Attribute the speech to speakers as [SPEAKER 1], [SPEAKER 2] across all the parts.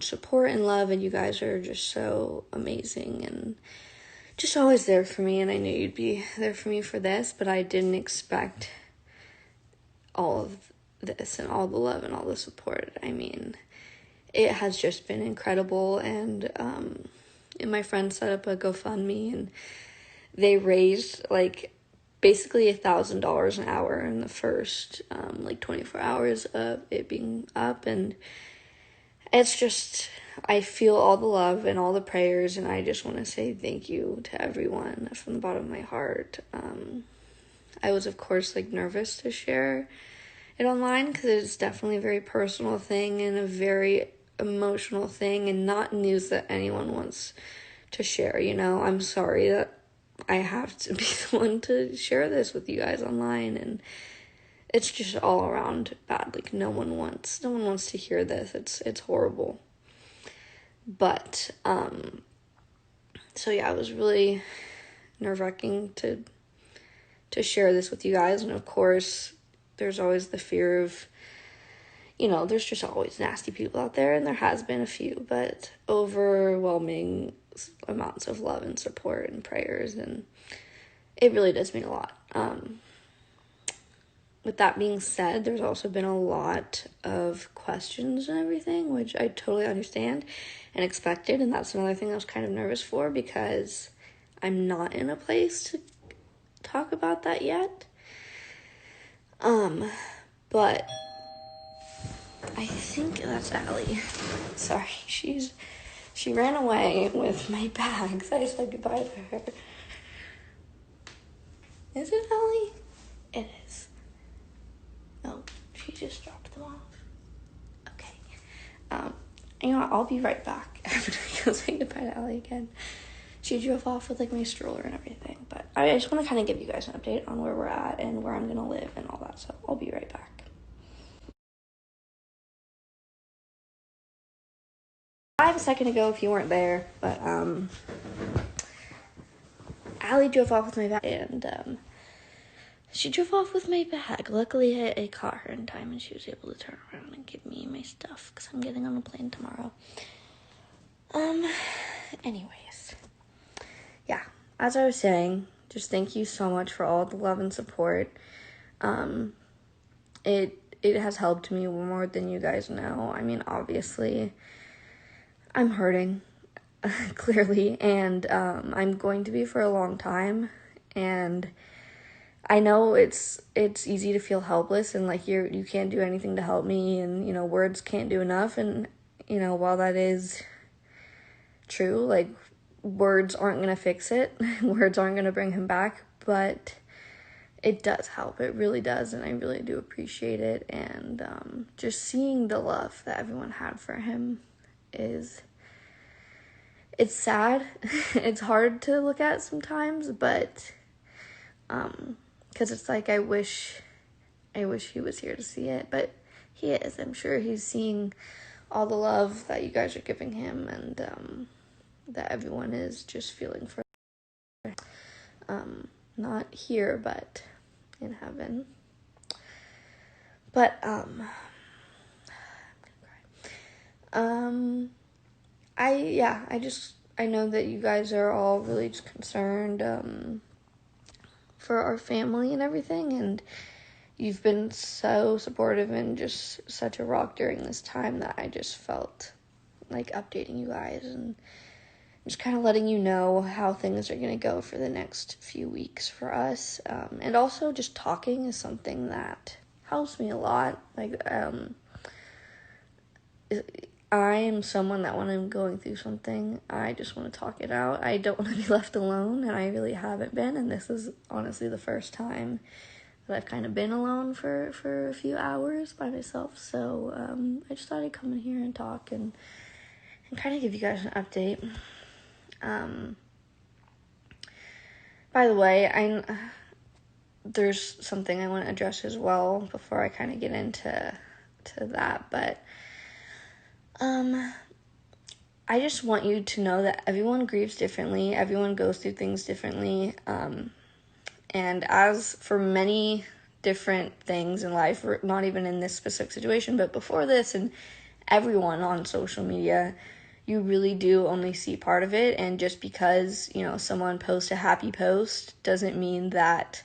[SPEAKER 1] support and love, and you guys are just so amazing and just always there for me, and I knew you'd be there for me for this, but I didn't expect all of this and all the love and all the support. I mean, it has just been incredible, and my friends set up a GoFundMe, and they raised like basically $1,000 an hour in the first 24 hours of it being up, and it's just, I feel all the love and all the prayers, and I just want to say thank you to everyone from the bottom of my heart. I was, of course, nervous to share it online because it's definitely a very personal thing and a very emotional thing, and not news that anyone wants to share, I'm sorry that I have to be the one to share this with you guys online, and it's just all around bad. No one wants to hear this. It's horrible. But so yeah, it was really nerve-wracking to share this with you guys, and of course there's always the fear of, there's just always nasty people out there, and there has been a few, but overwhelming amounts of love and support and prayers, and it really does mean a lot. With that being said, there's also been a lot of questions and everything, which I totally understand and expected, and that's another thing I was kind of nervous for, because I'm not in a place to talk about that yet. But I think that's Allie. Sorry, she ran away with my bags. I said goodbye to her. Is it Allie? It is. Oh, she just dropped them off. Okay. I'll be right back after I go say goodbye to Allie again. She drove off with my stroller and everything, but I just want to kind of give you guys an update on where we're at and where I'm going to live and all that, so I'll be right back. 5 seconds ago if you weren't there, but Allie drove off with my bag, and she drove off with my bag. Luckily, I caught her in time, and she was able to turn around and give me my stuff, because I'm getting on a plane tomorrow. Anyways, yeah, as I was saying, just thank you so much for all the love and support. It has helped me more than you guys know. I mean, obviously, I'm hurting, clearly, and I'm going to be for a long time, and I know it's easy to feel helpless, and you can't do anything to help me, and words can't do enough, and while that is true, words aren't gonna fix it. Words aren't gonna bring him back, but it does help. It really does, and I really do appreciate it. And just seeing the love that everyone had for him it's sad. It's hard to look at sometimes, but because it's I wish he was here to see it, but he is. I'm sure he's seeing all the love that you guys are giving him, and that everyone is just feeling for not here, but in heaven. But I'm gonna cry. I know that you guys are all really just concerned for our family and everything, and you've been so supportive and just such a rock during this time that I just felt like updating you guys and just kind of letting you know how things are going to go for the next few weeks for us. And also just talking is something that helps me a lot. I am someone that when I'm going through something, I just want to talk it out. I don't want to be left alone, and I really haven't been, and this is honestly the first time that I've kind of been alone for a few hours by myself. So I just thought I'd come in here and talk and kind of give you guys an update. By the way, there's something I want to address as well before I kind of get into that, but I just want you to know that everyone grieves differently, everyone goes through things differently, and as for many different things in life, not even in this specific situation, but before this and everyone on social media, you really do only see part of it. And just because, someone posts a happy post doesn't mean that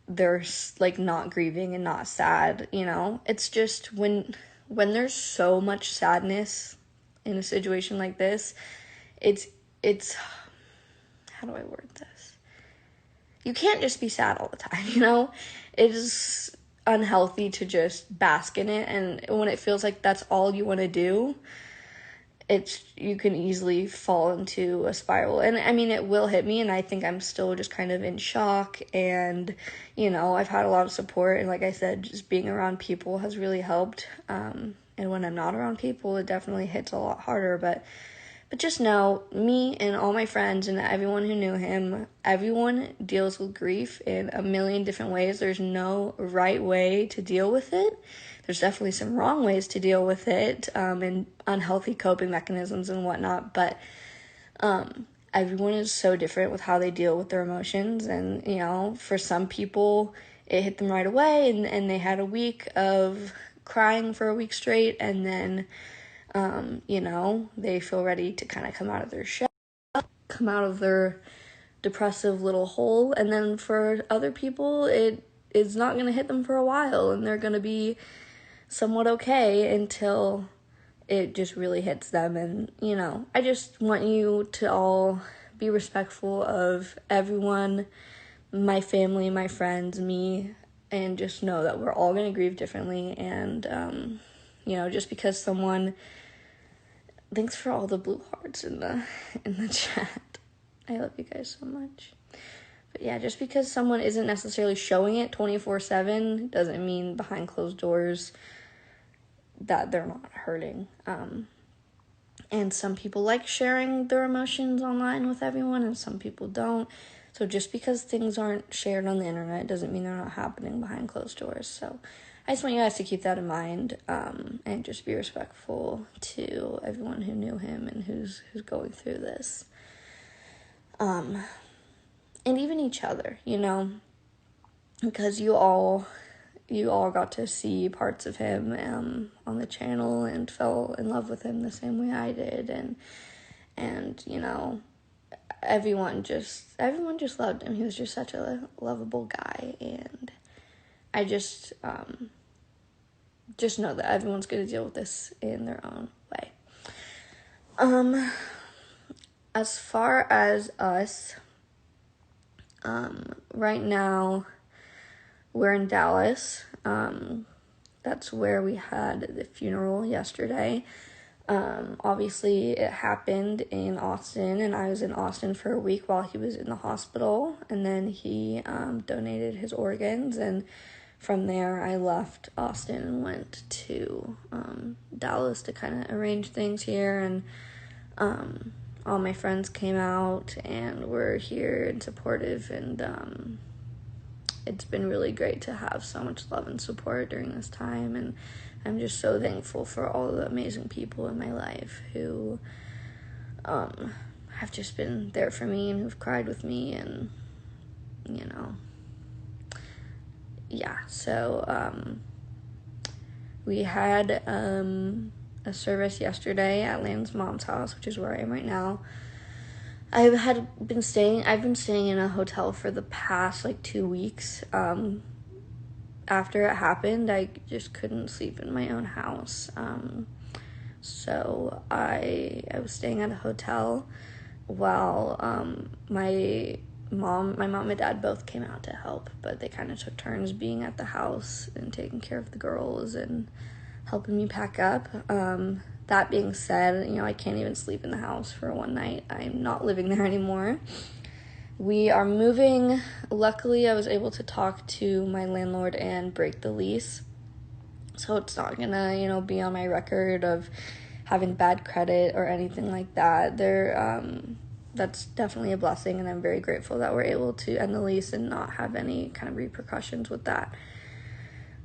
[SPEAKER 1] they're like not grieving and not sad. It's just when there's so much sadness in a situation like this, it's how do I word this? You can't just be sad all the time. It is unhealthy to just bask in it, and when it feels like that's all you want to do, you can easily fall into a spiral. And I mean, it will hit me, and I think I'm still just kind of in shock. And I've had a lot of support, and like I said, just being around people has really helped. And when I'm not around people, it definitely hits a lot harder. But just know, me and all my friends and everyone who knew him, everyone deals with grief in a million different ways. There's no right way to deal with it. There's definitely some wrong ways to deal with it, and unhealthy coping mechanisms and whatnot. But everyone is so different with how they deal with their emotions. And, for some people, it hit them right away, and they had a week of crying for a week straight, and then they feel ready to kind of come out of their shell, come out of their depressive little hole. And then for other people, it is not going to hit them for a while, and they're going to be somewhat okay until it just really hits them. And, I just want you to all be respectful of everyone, my family, my friends, me, and just know that we're all going to grieve differently. And, just because someone... Thanks for all the blue hearts in the chat. I love you guys so much. But yeah, just because someone isn't necessarily showing it 24/7 doesn't mean behind closed doors that they're not hurting. And some people like sharing their emotions online with everyone, and some people don't. So just because things aren't shared on the internet doesn't mean they're not happening behind closed doors. So I just want you guys to keep that in mind, and just be respectful to everyone who knew him and who's going through this. And even each other, because you all got to see parts of him on the channel and fell in love with him the same way I did, and everyone just loved him. He was just such a lovable guy, and I just know that everyone's going to deal with this in their own way. As far as us, right now, we're in Dallas. That's where we had the funeral yesterday. Obviously, it happened in Austin, and I was in Austin for a week while he was in the hospital, and then he donated his organs, and from there, I left Austin and went to Dallas to kind of arrange things here, and all my friends came out and were here and supportive, and it's been really great to have so much love and support during this time, and I'm just so thankful for all the amazing people in my life who have just been there for me and who've cried with me, and yeah, so we had a service yesterday at Land's mom's house, which is where I am right now. I've been staying in a hotel for the past 2 weeks. After it happened, I just couldn't sleep in my own house. So I was staying at a hotel while my mom and dad both came out to help, but they kind of took turns being at the house and taking care of the girls and helping me pack up. That being said, I can't even sleep in the house for one night. I'm not living there anymore. We are moving. Luckily, I was able to talk to my landlord and break the lease, so it's not gonna, be on my record of having bad credit or anything like that. That's definitely a blessing, and I'm very grateful that we're able to end the lease and not have any kind of repercussions with that.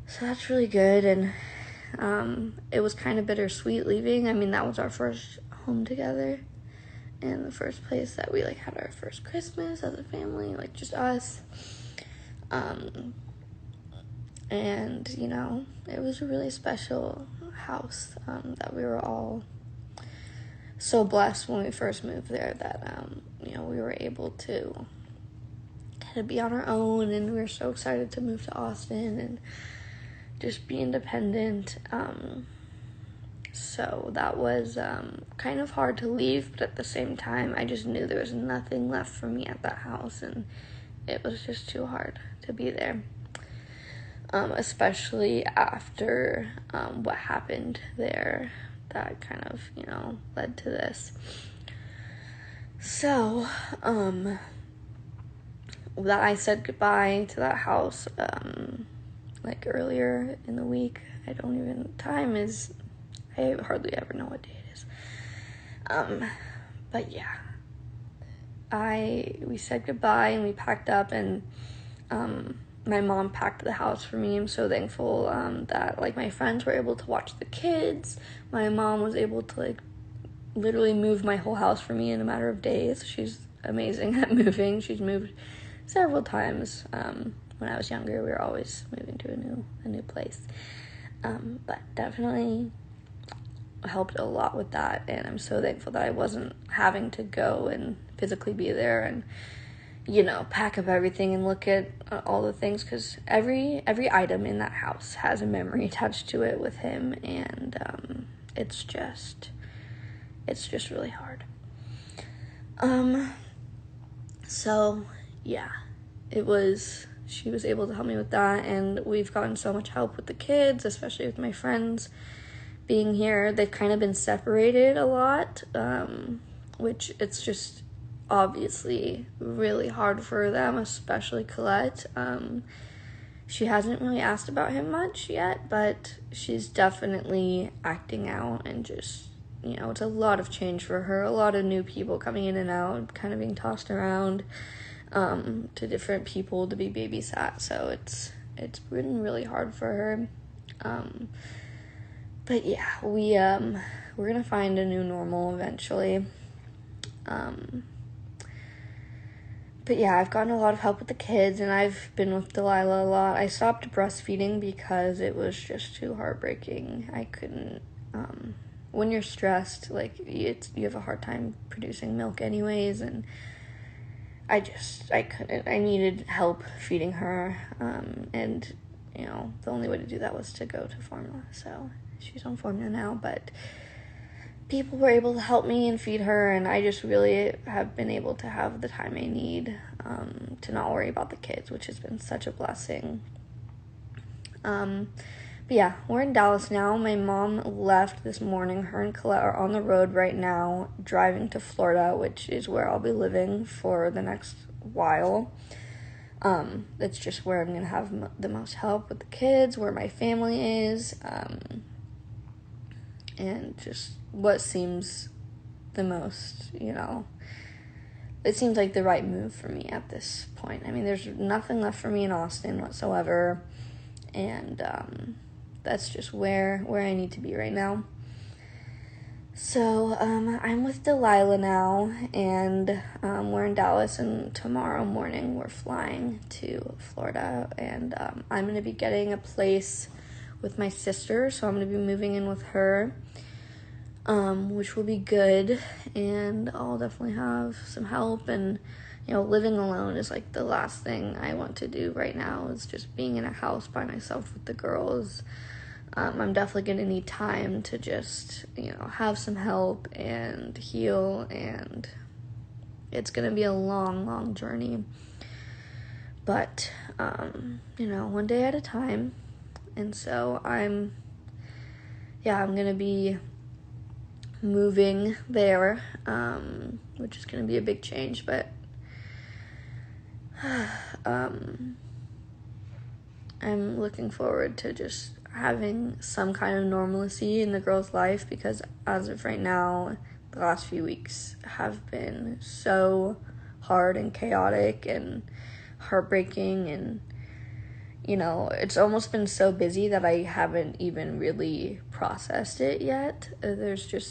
[SPEAKER 1] So that's really good, and it was kind of bittersweet leaving. I mean, that was our first home together, and the first place that we had our first Christmas as a family, just us. And it was really special house, that we were all so blessed when we first moved there that, we were able to kind of be on our own, and we were so excited to move to Austin and just be independent. So that was kind of hard to leave, but at the same time, I just knew there was nothing left for me at that house, and it was just too hard to be there, especially after what happened there that kind of, led to this. So, that I said goodbye to that house, earlier in the week. I hardly ever know what day it is. But yeah, we said goodbye and we packed up, and, my mom packed the house for me. I'm so thankful, that, my friends were able to watch the kids. My mom was able to, literally move my whole house for me in a matter of days. She's amazing at moving. She's moved several times. When I was younger, we were always moving to a new place. But definitely helped a lot with that, and I'm so thankful that I wasn't having to go and physically be there and, pack up everything and look at all the things, because every item in that house has a memory attached to it with him, and it's just really hard. So yeah, she was able to help me with that, and we've gotten so much help with the kids, especially with my friends being here. They've kind of been separated a lot, which it's just obviously really hard for them, especially Colette. She hasn't really asked about him much yet, but she's definitely acting out, and just, it's a lot of change for her, a lot of new people coming in and out, kind of being tossed around to different people to be babysat, so it's been really hard for her. But yeah, we're gonna find a new normal eventually. But yeah, I've gotten a lot of help with the kids, and I've been with Delilah a lot. I stopped breastfeeding because it was just too heartbreaking. I couldn't, when you're stressed, you have a hard time producing milk anyways, and I couldn't. I needed help feeding her, and, the only way to do that was to go to formula, so she's on formula now, but people were able to help me and feed her, and I just really have been able to have the time I need to not worry about the kids, which has been such a blessing. But yeah, we're in Dallas now. My mom left this morning. Her and Colette are on the road right now, driving to Florida, which is where I'll be living for the next while. That's just where I'm going to have the most help with the kids, where my family is, and just what seems the most, it seems like the right move for me at this point. I mean, there's nothing left for me in Austin whatsoever, and that's just where I need to be right now. So I'm with Delilah now, and we're in Dallas, and tomorrow morning we're flying to Florida, and I'm going to be getting a place with my sister, so I'm going to be moving in with her, which will be good, and I'll definitely have some help, and, living alone is, the last thing I want to do right now, is just being in a house by myself with the girls. I'm definitely going to need time to just, have some help and heal, and it's going to be a long, long journey, but, one day at a time, and so I'm going to be moving there, which is going to be a big change, but I'm looking forward to just having some kind of normalcy in the girl's life, because as of right now, the last few weeks have been so hard and chaotic and heartbreaking, and it's almost been so busy that I haven't even really processed it yet.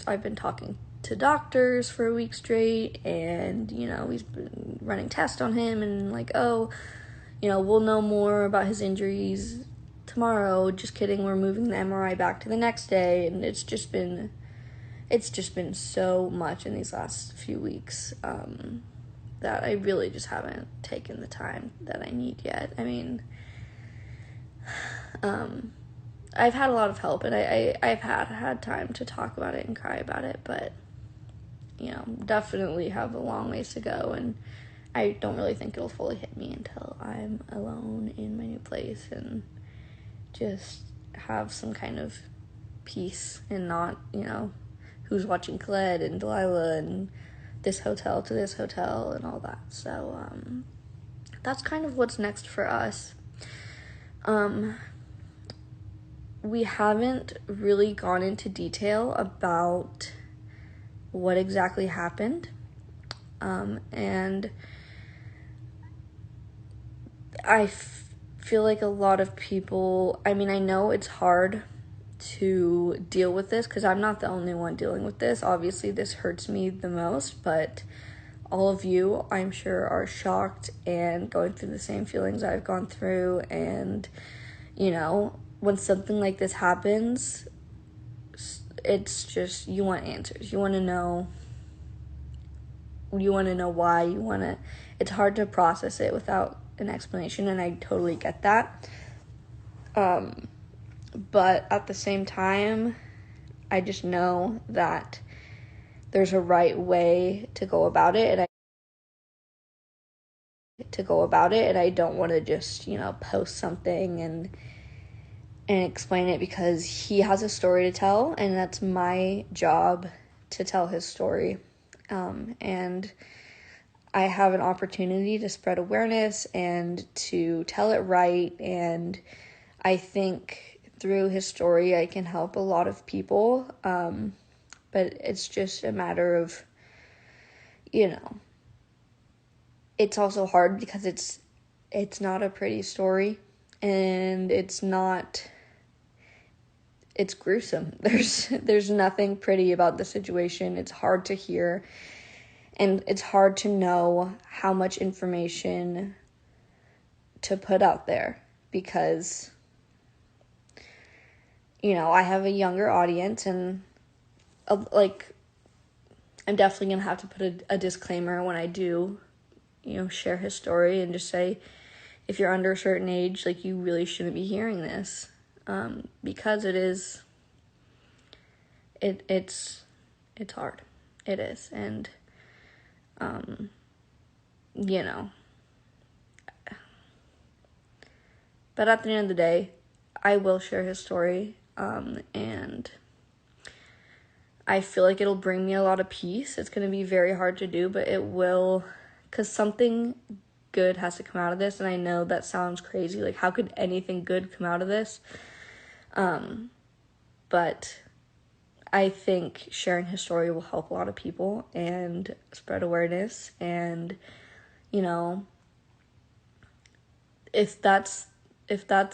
[SPEAKER 1] I've been talking to doctors for a week straight, and we've been running tests on him, and we'll know more about his injuries tomorrow. Just kidding, we're moving the MRI back to the next day. And it's just been so much in these last few weeks that I really just haven't taken the time that I need yet. I mean, I've had a lot of help, and I've had time to talk about it and cry about it, but, definitely have a long ways to go, and I don't really think it'll fully hit me until I'm alone in my new place and just have some kind of peace and not, who's watching Colette and Delilah and this hotel to this hotel and all that. So, that's kind of what's next for us. We haven't really gone into detail about what exactly happened. And I feel like a lot of people, I mean, I know it's hard to deal with this because I'm not the only one dealing with this. Obviously, this hurts me the most, but all of you, I'm sure, are shocked and going through the same feelings I've gone through. And, when something like this happens, it's just, you want answers. You want to know why. It's hard to process it without an explanation, and I totally get that. But at the same time, I just know that there's a right way to go about it, and I don't want to just, post something and explain it, because he has a story to tell, and that's my job to tell his story. And I have an opportunity to spread awareness and to tell it right, and I think through his story I can help a lot of people, but it's just a matter of, it's also hard because it's not a pretty story, and it's gruesome. There's nothing pretty about the situation. It's hard to hear, and it's hard to know how much information to put out there, because, I have a younger audience, and, I'm definitely going to have to put a disclaimer when I do, share his story, and just say, if you're under a certain age, you really shouldn't be hearing this. Because it's hard. It is. And, but at the end of the day, I will share his story, and I feel like it'll bring me a lot of peace. It's going to be very hard to do, but it will, because something good has to come out of this, and I know that sounds crazy, how could anything good come out of this? But I think sharing his story will help a lot of people and spread awareness, and, if that's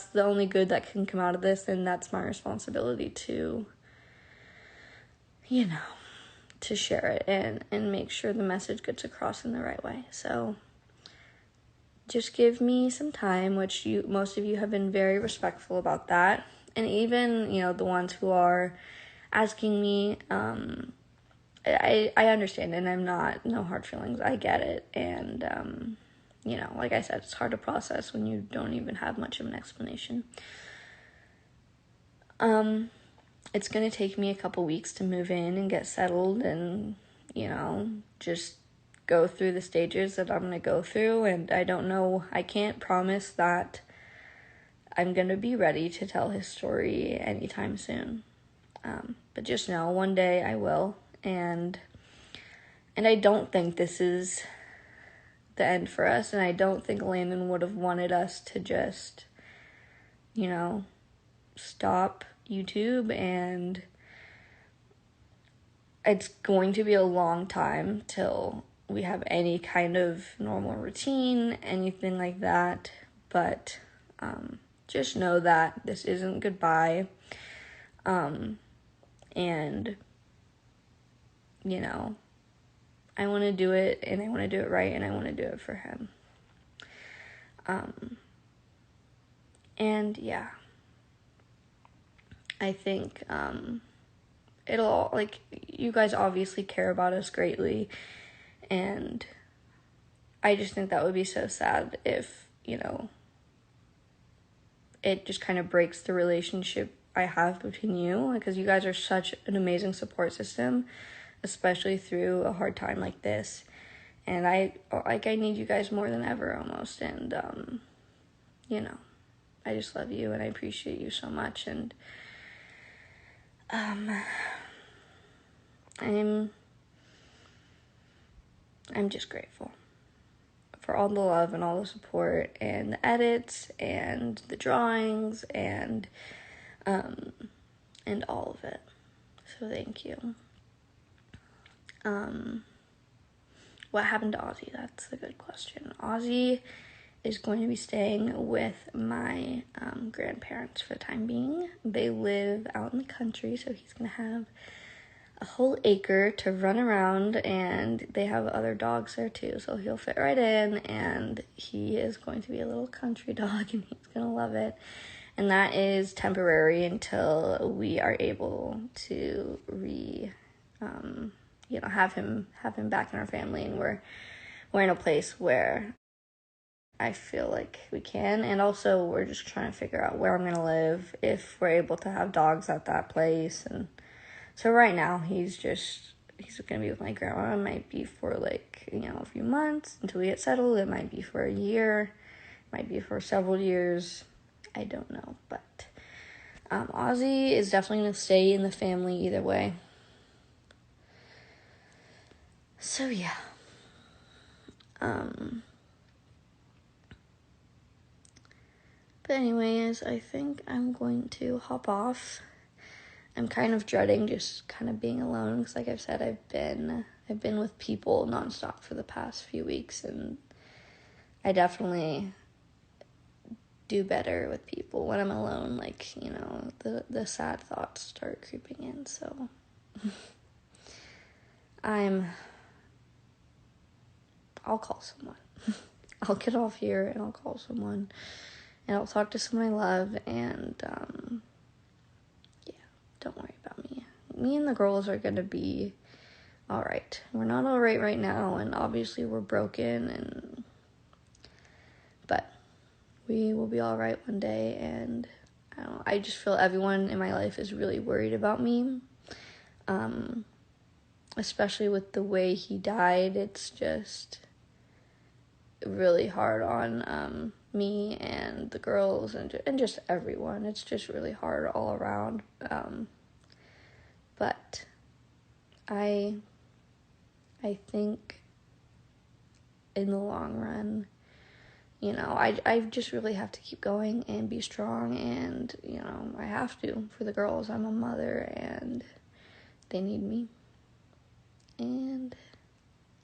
[SPEAKER 1] the only good that can come out of this, then that's my responsibility to, to share it and make sure the message gets across in the right way. So just give me some time, which most of you have been very respectful about that. And even, the ones who are asking me, I understand, and I'm no hard feelings. I get it. And, like I said, it's hard to process when you don't even have much of an explanation. It's going to take me a couple weeks to move in and get settled and, just go through the stages that I'm going to go through. And I can't promise that I'm going to be ready to tell his story anytime soon. But just know one day I will. And I don't think this is the end for us. And I don't think Landon would have wanted us to just, stop YouTube. And it's going to be a long time till we have any kind of normal routine, anything like that. But just know that this isn't goodbye. And, I want to do it, and I want to do it right, and I want to do it for him. And yeah, I think it'll, like, you guys obviously care about us greatly, and I just think that would be so sad if, you know, it just kind of breaks the relationship I have between you, because you guys are such an amazing support system, especially through a hard time like this. And I need you guys more than ever almost. And, you know, I just love you and I appreciate you so much. And, I'm just grateful for all the love and all the support and the edits and the drawings and all of it. So thank you. What happened to Ozzy? That's a good question. Ozzy is going to be staying with my grandparents for the time being. They live out in the country, so he's going to have a whole acre to run around, and they have other dogs there too, so he'll fit right in, and he is going to be a little country dog, and he's going to love it. And that is temporary until we are able to have him back in our family, and we're in a place where I feel like we can. And also we're just trying to figure out where I'm going to live, if we're able to have dogs at that place. And so right now he's going to be with my grandma. It might be for like, a few months until we get settled. It might be for a year. It might be for several years. I don't know. But Ozzy is definitely going to stay in the family either way. So yeah. But anyways, I think I'm going to hop off. I'm kind of dreading just kind of being alone, because like I've said, I've been with people nonstop for the past few weeks, and I definitely do better with people when I'm alone. Like, the sad thoughts start creeping in, so I'll call someone. I'll get off here and I'll call someone, and I'll talk to someone I love, and don't worry about me. Me and the girls are gonna be alright. We're not alright right now, and obviously we're broken, but we will be alright one day. And I just feel everyone in my life is really worried about me, especially with the way he died. It's just really hard on me and the girls and just everyone. It's just really hard all around. But I think in the long run, I just really have to keep going and be strong, and, I have to for the girls. I'm a mother and they need me. And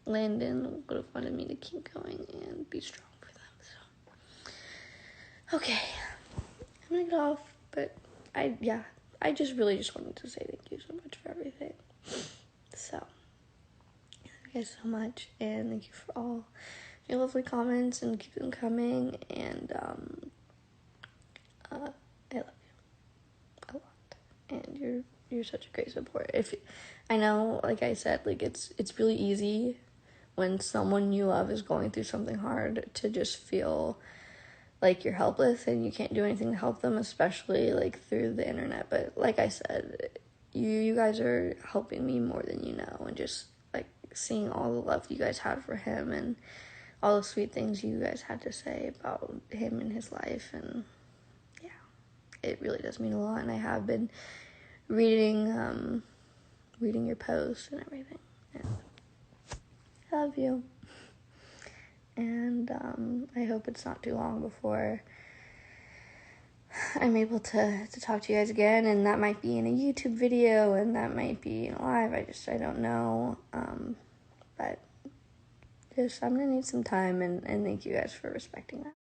[SPEAKER 1] Landon would have wanted me to keep going and be strong for them, so. Okay. I'm gonna get off, but I just really just wanted to say thank you so much for everything. So, thank you guys so much, and thank you for all your lovely comments, and keep them coming, and I love you a lot, and you're such a great support. I know, like I said, like it's really easy when someone you love is going through something hard to just feel like you're helpless and you can't do anything to help them, especially like through the internet. But like I said, you guys are helping me more than you know, and just like seeing all the love you guys had for him and all the sweet things you guys had to say about him and his life, and it really does mean a lot. And I have been reading your posts and everything. And I love you. And I hope it's not too long before I'm able to talk to you guys again, and that might be in a YouTube video, and that might be in live. I don't know. But I'm gonna need some time, and thank you guys for respecting that.